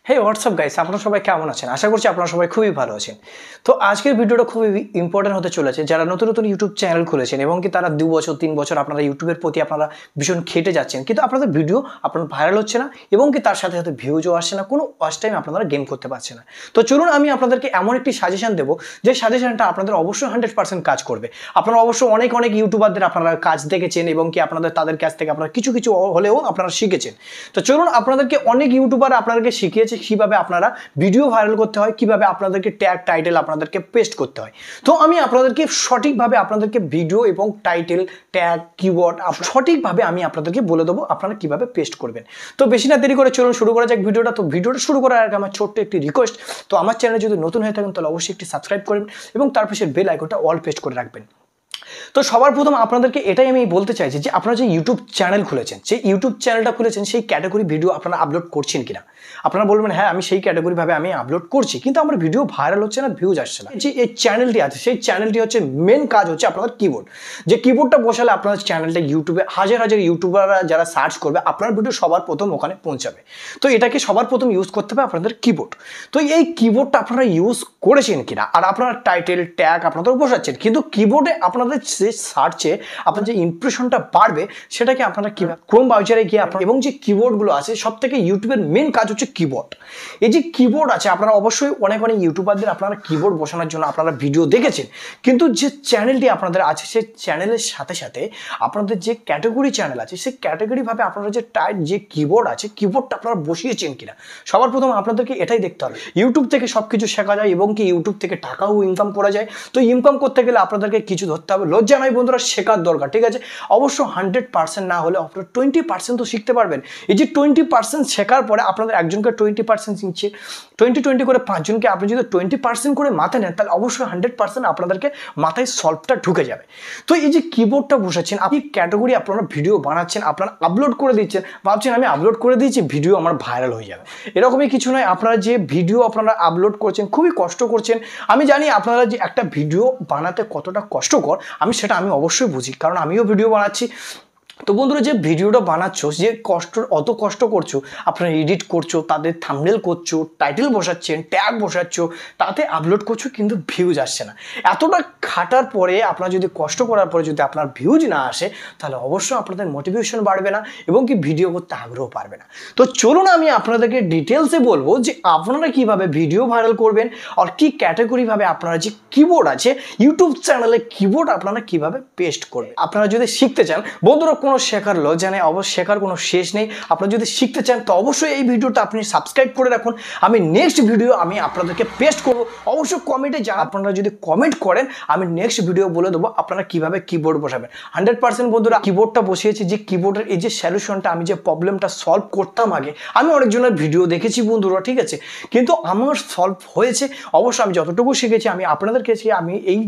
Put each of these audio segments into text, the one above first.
হে WhatsApp guys, আপনারা সবাই কেমন আছেন? আশা করছি আপনারা সবাই খুবই ভালো আছেন। তো আজকের ভিডিওটা খুবই ইম্পর্টেন্ট হতে চলেছে। যারা নতুন নতুন ইউটিউব চ্যানেল খুলেছেন এবং কি তারা 2 বছর 3 বছর আপনারা ইউটিউবের প্রতি আপনারা ভীষণ খেটে যাচ্ছেন, কিন্তু আপনাদের ভিডিও আপনার ভাইরাল হচ্ছে না এবং কি তার সাথে সাথে ভিউজও আসছে না, কোনো ওয়াচ টাইম আপনারা গেইন করতে পারছেন না। তো চলুন আমি আপনাদেরকে এমন একটি সাজেশন দেবো যে সাজেশনটা আপনাদের অবশ্যই 100% কাজ করবে। আপনারা অবশ্যই অনেক ইউটিউবারদের আপনারা কাজ দেখেছেন এবং কি আপনাদের তাদের কাছ থেকে আপনারা কিছু কিছু হলেও আপনারা শিখেছেন। তো চলুন আপনাদেরকে অনেক ইউটিউবার আপনাদেরকে শিখিয়েছে কিভাবে আপনারা ভিডিও ভাইরাল করতে হয়, কিভাবে আপনাদেরকে ট্যাগ টাইটেল আপনাদেরকে পেস্ট করতে হয়। তো আমি আপনাদেরকে সঠিকভাবে আপনাদেরকে ভিডিও এবং টাইটেল ট্যাগ কিওয়ার্ড সঠিকভাবে আমি আপনাদেরকে বলে দেবো আপনারা কিভাবে পেস্ট করবেন। তো বেশি না দেরি করে চলুন শুরু করা যাক ভিডিওটা। তো ভিডিওটা শুরু করার আগে আমার ছোট্ট একটি রিকোয়েস্ট, তো আমার চ্যানেলে যদি নতুন হয়ে থাকেন তাহলে অবশ্যই একটি সাবস্ক্রাইব করবেন এবং তার পাশে বেল আইকনটা অল পেস্ট করে রাখবেন। তো সবার প্রথম আপনাদেরকে এটাই আমি বলতে চাইছি যে আপনারা যে ইউটিউব চ্যানেল খুলেছেন, সেই ইউটিউব চ্যানেলটা খুলেছেন সেই ক্যাটাগরি ভিডিও আপনারা আপলোড করছেন কিনা। আপনারা বলবেন হ্যাঁ আমি সেই ক্যাটাগরি ভাবে আমি আপলোড করছি, কিন্তু আমার ভিডিও ভাইরাল হচ্ছে না, ভিউজ আসছে না। যে এই চ্যানেলটি আছে সেই চ্যানেলটি হচ্ছে মেন কাজ হচ্ছে আপনাদের কিবোর্ড। যে কিবোর্ডটা বসালে আপনার চ্যানেলটা ইউটিউবে হাজার হাজার ইউটিউবাররা যারা সার্চ করবে আপনার ভিডিও সবার প্রথম ওখানে পৌঁছাবে। তো এটাকে সবার প্রথম ইউজ করতে হবে আপনাদের কিবোর্ড। তো এই কিবোর্ডটা আপনারা ইউজ করেছেন কিনা, আর আপনারা টাইটেল ট্যাগ আপনাদের বসাচ্ছেন, কিন্তু কিবোর্ডে আপনাদের যে সার্চে আপনার যে ইমপ্রেশনটা বাড়বে সেটাকে আপনারা কিভাবে ক্রোম ব্রাউজারে গিয়ে আপনারা এবং যে কিবোর্ডগুলো আছে সব থেকে ইউটিউবের মেন কাজ হচ্ছে কিবোর্ড। এই যে কিবোর্ড আছে আপনারা অবশ্যই অনেক ইউটিউবারদের আপনারা কিবোর্ড বসানোর জন্য আপনারা ভিডিও দেখেছেন, কিন্তু যে চ্যানেলটি আপনাদের আছে সেই চ্যানেলের সাথে সাথে আপনাদের যে ক্যাটাগরি চ্যানেল আছে সেই ক্যাটাগরি ভাবে আপনারা যে যে কিবোর্ড আছে কিবোর্ডটা আপনারা বসিয়েছেন কিনা। সবার প্রথম আপনাদেরকে এটাই দেখতে হবে। ইউটিউব থেকে সবকিছু শেখা যায় এবং কি ইউটিউব থেকে টাকাও ইনকাম করা যায়। তো ইনকাম করতে গেলে আপনাদেরকে কিছু ধরতে হবে, লজ্জা নয় বন্ধুরা, শেখার দরকার, ঠিক আছে। অবশ্য 100% না হলে আপনারা 20% তো শিখতে পারবেন। এই যে 20% শেখার পরে আপনাদের একজনকে 20% শিখছে, 20 করে 5 জনকে আপনি যদি 20% করে মাথায় নেন তাহলে অবশ্যই 100% আপনাদেরকে মাথায় সলভটা ঢুকে যাবে। তো এই যে কিবোর্ডটা বসাচ্ছেন, আপনি ক্যাটাগরি আপনারা ভিডিও বানাচ্ছেন, আপনারা আপলোড করে দিচ্ছেন, ভাবছেন আমি আপলোড করে দিয়েছি ভিডিও আমার ভাইরাল হয়ে যাবে। এরকমই কিছু নয়। আপনারা যে ভিডিও আপনারা আপলোড করছেন খুবই কষ্ট করছেন। আমি জানি আপনারা যে একটা ভিডিও বানাতে কতটা কষ্টকর আমি অবশ্যই বুঝি, কারণ আমিও ভিডিও বানাচ্ছি। তো বন্ধুরা যে ভিডিওটা বানাচ্ছ, যে অত কষ্ট করছো, আপনারা এডিট করছো, তাদের থাম্বনেল করছো, টাইটেল বসাচ্ছেন, ট্যাগ বসাচ্ছ, তাতে আপলোড করছো, কিন্তু ভিউজ আসছে না। এতটা খাটার পরে আপনারা যদি কষ্ট করার পরে যদি আপনার ভিউজ না আসে তাহলে অবশ্যই আপনাদের মোটিভেশন বাড়বে না এবং কি ভিডিও করতে আগ্রহ পারবে না। তো চলুন আমি আপনাদেরকে ডিটেলসে বলবো যে আপনারা কিভাবে ভিডিও ভাইরাল করবেন আর কি ক্যাটাগরি ভাবে আপনারা যে কিবোর্ড আছে ইউটিউব চ্যানেলে কিবোর্ড আপনারা কিভাবে পেস্ট করবেন। আপনারা যদি শিখতে চান বন্ধুরা, কোনো শেখার লজ্জা নেই, অবশ্য শেখার কোনো শেষ নেই। আপনারা যদি শিখতে চান তো অবশ্যই এই ভিডিওটা আপনি সাবস্ক্রাইব করে রাখুন। আমি নেক্সট ভিডিও আমি আপনাদেরকে পেস্ট করব। অবশ্যই কমেন্টে আপনারা যদি কমেন্ট করেন আমি নেক্সট ভিডিও বলে দেবো আপনারা কিভাবে কিবোর্ড বসাবেন। 100% বন্ধুরা কিবোর্ডটা বসিয়েছি, যে কিবোর্ডের এই যে সলিউশনটা আমি যে প্রবলেমটা সলভ করতাম আগে, আমি অনেকজনের ভিডিও দেখেছি বন্ধুরা, ঠিক আছে, কিন্তু আমার সলভ হয়েছে। অবশ্যই আমি যতটুকু শিখেছি আমি আপনাদের কাছে আমি এই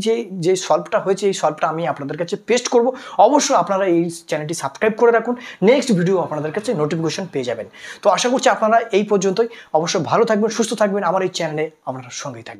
যে সলভটা হয়েছে এই সলভটা আমি আপনাদের কাছে পেস্ট করব। অবশ্যই আপনারা এই চ্যানেলটি সাবস্ক্রাইব করে রাখুন, নেক্সট ভিডিও আপনাদের কাছে নোটিফিকেশন পেয়ে যাবেন। তো আশা করছি আপনারা এই পর্যন্তই। অবশ্যই ভালো থাকবেন, সুস্থ থাকবেন, আমার এই চ্যানেলে আপনারা সঙ্গেই থাকবেন।